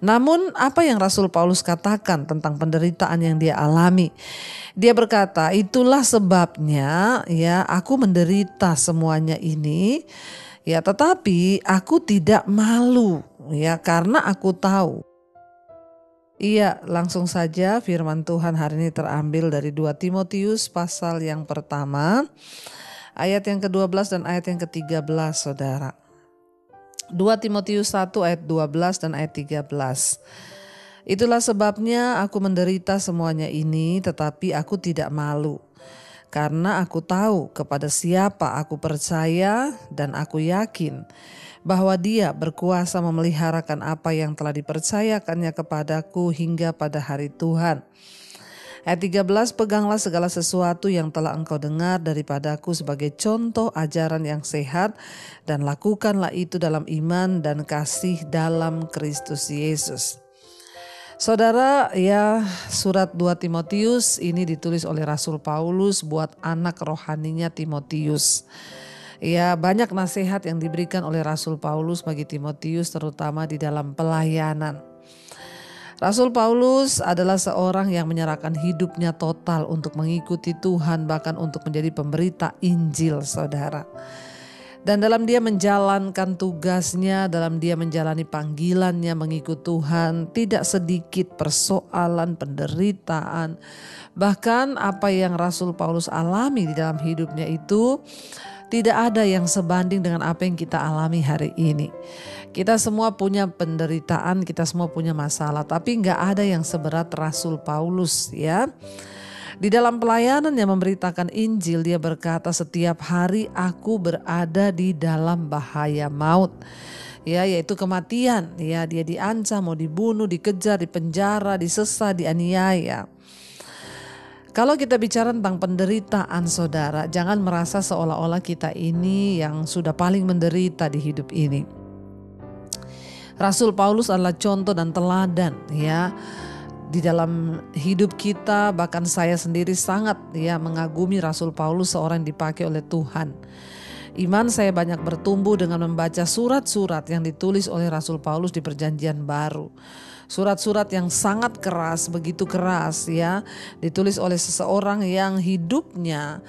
Namun apa yang Rasul Paulus katakan tentang penderitaan yang dia alami? Dia berkata, itulah sebabnya ya aku menderita semuanya ini, ya tetapi aku tidak malu ya karena aku tahu. Iya, langsung saja firman Tuhan hari ini terambil dari 2 Timotius pasal yang pertama, ayat yang ke-12 dan ayat yang ke-13, Saudara. 2 Timotius 1 ayat 12 dan ayat 13. Itulah sebabnya aku menderita semuanya ini, tetapi aku tidak malu. Karena aku tahu kepada siapa aku percaya dan aku yakin bahwa Dia berkuasa memeliharakan apa yang telah dipercayakannya kepadaku hingga pada hari Tuhan. Ayat 13, peganglah segala sesuatu yang telah engkau dengar daripadaku sebagai contoh ajaran yang sehat dan lakukanlah itu dalam iman dan kasih dalam Kristus Yesus. Saudara, ya surat 2 Timotius ini ditulis oleh Rasul Paulus buat anak rohaninya Timotius. Ya, banyak nasihat yang diberikan oleh Rasul Paulus bagi Timotius terutama di dalam pelayanan. Rasul Paulus adalah seorang yang menyerahkan hidupnya total untuk mengikuti Tuhan, bahkan untuk menjadi pemberita Injil, saudara. Dan dalam dia menjalankan tugasnya, dalam dia menjalani panggilannya mengikut Tuhan, tidak sedikit persoalan, penderitaan. Bahkan apa yang Rasul Paulus alami di dalam hidupnya itu tidak ada yang sebanding dengan apa yang kita alami hari ini. Kita semua punya penderitaan, kita semua punya masalah, tapi nggak ada yang seberat Rasul Paulus ya. Di dalam pelayanan yang memberitakan Injil, dia berkata, setiap hari aku berada di dalam bahaya maut. Ya, yaitu kematian. Ya, dia diancam, mau dibunuh, dikejar, dipenjara, disesah, dianiaya. Kalau kita bicara tentang penderitaan, saudara, jangan merasa seolah-olah kita ini yang sudah paling menderita di hidup ini. Rasul Paulus adalah contoh dan teladan ya. Di dalam hidup kita, bahkan saya sendiri sangat ya mengagumi Rasul Paulus, seorang yang dipakai oleh Tuhan. Iman saya banyak bertumbuh dengan membaca surat-surat yang ditulis oleh Rasul Paulus di Perjanjian Baru. Surat-surat yang sangat keras, begitu keras ya, ditulis oleh seseorang yang hidupnya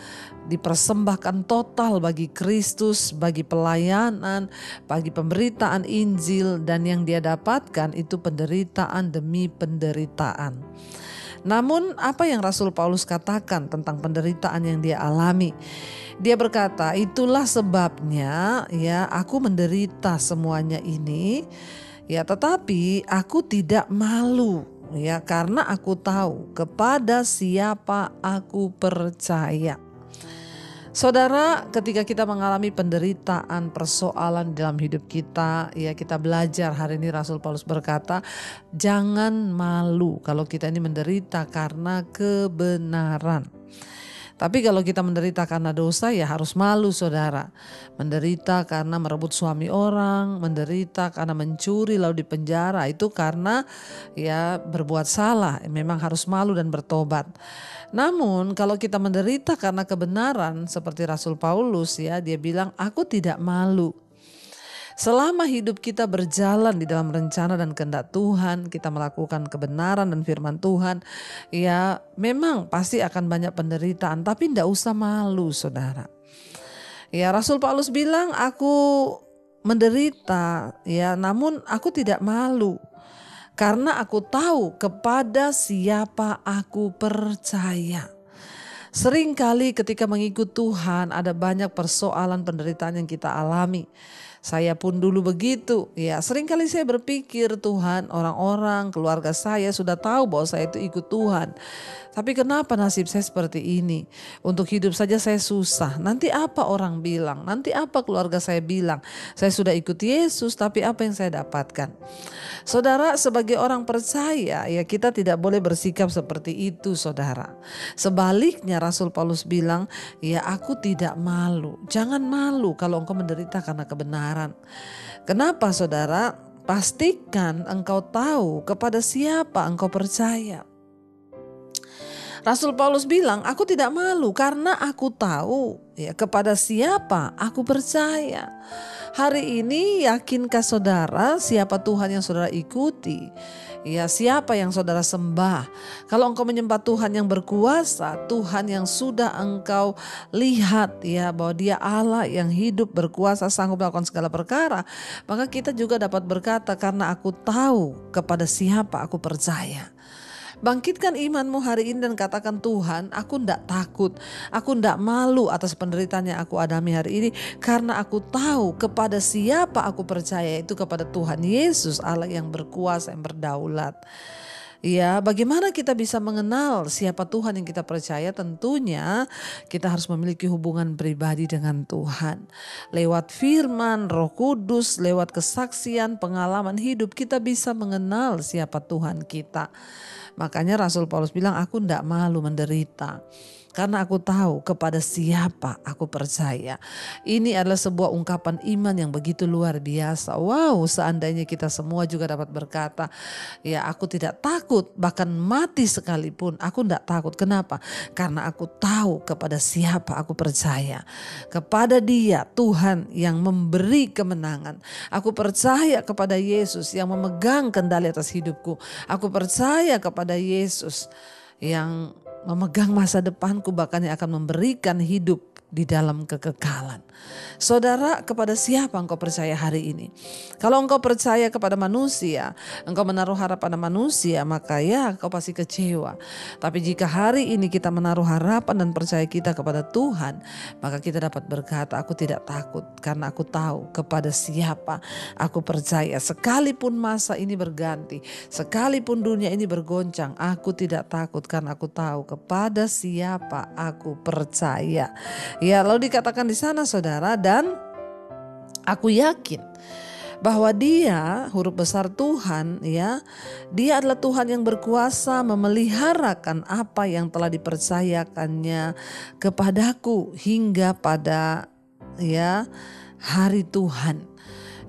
dipersembahkan total bagi Kristus, bagi pelayanan, bagi pemberitaan Injil, dan yang dia dapatkan itu penderitaan demi penderitaan. Namun apa yang Rasul Paulus katakan tentang penderitaan yang dia alami? Dia berkata, itulah sebabnya ya aku menderita semuanya ini, ya tetapi aku tidak malu ya karena aku tahu kepada siapa aku percaya. Saudara, ketika kita mengalami penderitaan, persoalan dalam hidup kita, ya kita belajar hari ini Rasul Paulus berkata, jangan malu kalau kita ini menderita karena kebenaran. Tapi kalau kita menderita karena dosa ya harus malu, saudara. Menderita karena merebut suami orang, menderita karena mencuri lalu dipenjara, itu karena ya berbuat salah, memang harus malu dan bertobat. Namun kalau kita menderita karena kebenaran seperti Rasul Paulus ya, dia bilang aku tidak malu. Selama hidup kita berjalan di dalam rencana dan kehendak Tuhan, kita melakukan kebenaran dan firman Tuhan, ya memang pasti akan banyak penderitaan, tapi tidak usah malu, saudara. Ya, Rasul Paulus bilang aku menderita, ya namun aku tidak malu. Karena aku tahu kepada siapa aku percaya. Seringkali ketika mengikut Tuhan ada banyak persoalan penderitaan yang kita alami. Saya pun dulu begitu, ya seringkali saya berpikir Tuhan, orang-orang, keluarga saya sudah tahu bahwa saya itu ikut Tuhan. Tapi kenapa nasib saya seperti ini? Untuk hidup saja saya susah. Nanti apa orang bilang? Nanti apa keluarga saya bilang? Saya sudah ikut Yesus, tapi apa yang saya dapatkan? Saudara, sebagai orang percaya, ya kita tidak boleh bersikap seperti itu, saudara. Sebaliknya Rasul Paulus bilang, ya aku tidak malu. Jangan malu kalau engkau menderita karena kebenaran. Kenapa, saudara? Pastikan engkau tahu kepada siapa engkau percaya. Rasul Paulus bilang, aku tidak malu karena aku tahu Ya, kepada siapa aku percaya? Hari ini yakinkah saudara siapa Tuhan yang saudara ikuti? Ya, siapa yang saudara sembah? Kalau engkau menyembah Tuhan yang berkuasa, Tuhan yang sudah engkau lihat ya bahwa Dia Allah yang hidup, berkuasa, sanggup melakukan segala perkara, maka kita juga dapat berkata, karena aku tahu kepada siapa aku percaya. Bangkitkan imanmu hari ini dan katakan, Tuhan, aku tidak takut, aku tidak malu atas penderitaan yang aku alami hari ini, karena aku tahu kepada siapa aku percaya, itu kepada Tuhan Yesus Allah yang berkuasa, yang berdaulat. Ya, bagaimana kita bisa mengenal siapa Tuhan yang kita percaya? Tentunya kita harus memiliki hubungan pribadi dengan Tuhan. Lewat firman, Roh Kudus, lewat kesaksian, pengalaman hidup, kita bisa mengenal siapa Tuhan kita. Makanya Rasul Paulus bilang, aku tidak malu menderita. Karena aku tahu kepada siapa aku percaya. Ini adalah sebuah ungkapan iman yang begitu luar biasa. Wow, seandainya kita semua juga dapat berkata, ya aku tidak takut, bahkan mati sekalipun aku tidak takut. Kenapa? Karena aku tahu kepada siapa aku percaya. Kepada Dia, Tuhan yang memberi kemenangan. Aku percaya kepada Yesus yang memegang kendali atas hidupku. Aku percaya kepada Yesus yang memegang masa depanku, bahkan yang akan memberikan hidup di dalam kekekalan. Saudara, kepada siapa engkau percaya hari ini? Kalau engkau percaya kepada manusia, engkau menaruh harapan pada manusia, maka ya engkau pasti kecewa. Tapi jika hari ini kita menaruh harapan dan percaya kita kepada Tuhan, maka kita dapat berkata, aku tidak takut karena aku tahu kepada siapa aku percaya. Sekalipun masa ini berganti, sekalipun dunia ini bergoncang, aku tidak takut karena aku tahu kepada siapa aku percaya. Ya, lalu dikatakan di sana saudara, dan aku yakin bahwa Dia, huruf besar Tuhan ya, Dia adalah Tuhan yang berkuasa memeliharakan apa yang telah dipercayakannya kepadaku hingga pada ya hari Tuhan.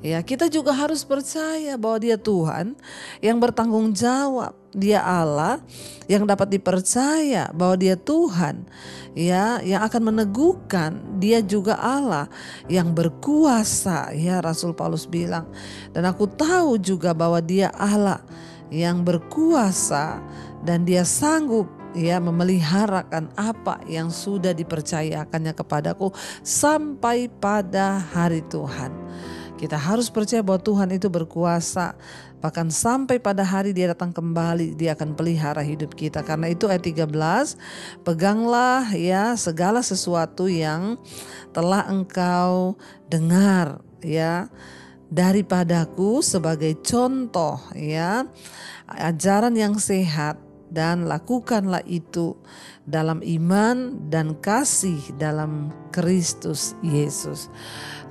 Ya, kita juga harus percaya bahwa Dia Tuhan yang bertanggung jawab. Dia Allah yang dapat dipercaya, bahwa Dia Tuhan ya yang akan meneguhkan. Dia juga Allah yang berkuasa ya, Rasul Paulus bilang. Dan aku tahu juga bahwa Dia Allah yang berkuasa dan Dia sanggup ya memeliharakan apa yang sudah dipercayakannya kepadaku sampai pada hari Tuhan. Kita harus percaya bahwa Tuhan itu berkuasa. Bahkan sampai pada hari Dia datang kembali, Dia akan pelihara hidup kita. Karena itu ayat 13, peganglah ya segala sesuatu yang telah engkau dengar ya daripadaku sebagai contoh ya ajaran yang sehat, dan lakukanlah itu dalam iman dan kasih dalam Kristus Yesus.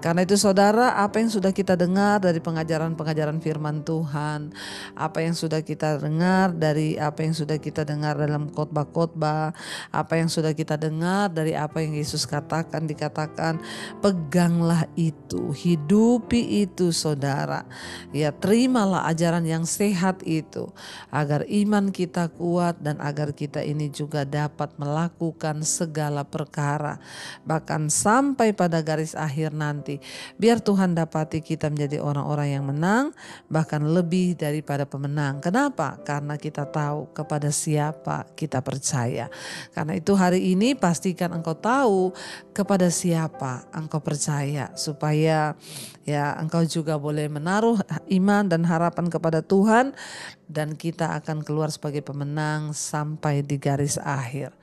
Karena itu saudara, apa yang sudah kita dengar dari pengajaran-pengajaran firman Tuhan, apa yang sudah kita dengar dari apa yang sudah kita dengar dalam khotbah-khotbah, apa yang sudah kita dengar dari apa yang Yesus katakan, dikatakan peganglah itu, hidupi itu saudara. Ya, terimalah ajaran yang sehat itu agar iman kita kuat dan agar kita ini juga dapat melakukan segala perkara bahkan sampai pada garis akhir nanti. Biar Tuhan dapati kita menjadi orang-orang yang menang, bahkan lebih daripada pemenang. Kenapa? Karena kita tahu kepada siapa kita percaya. Karena itu hari ini pastikan engkau tahu kepada siapa engkau percaya, supaya ya engkau juga boleh menaruh iman dan harapan kepada Tuhan, dan kita akan keluar sebagai pemenang sampai di garis akhir.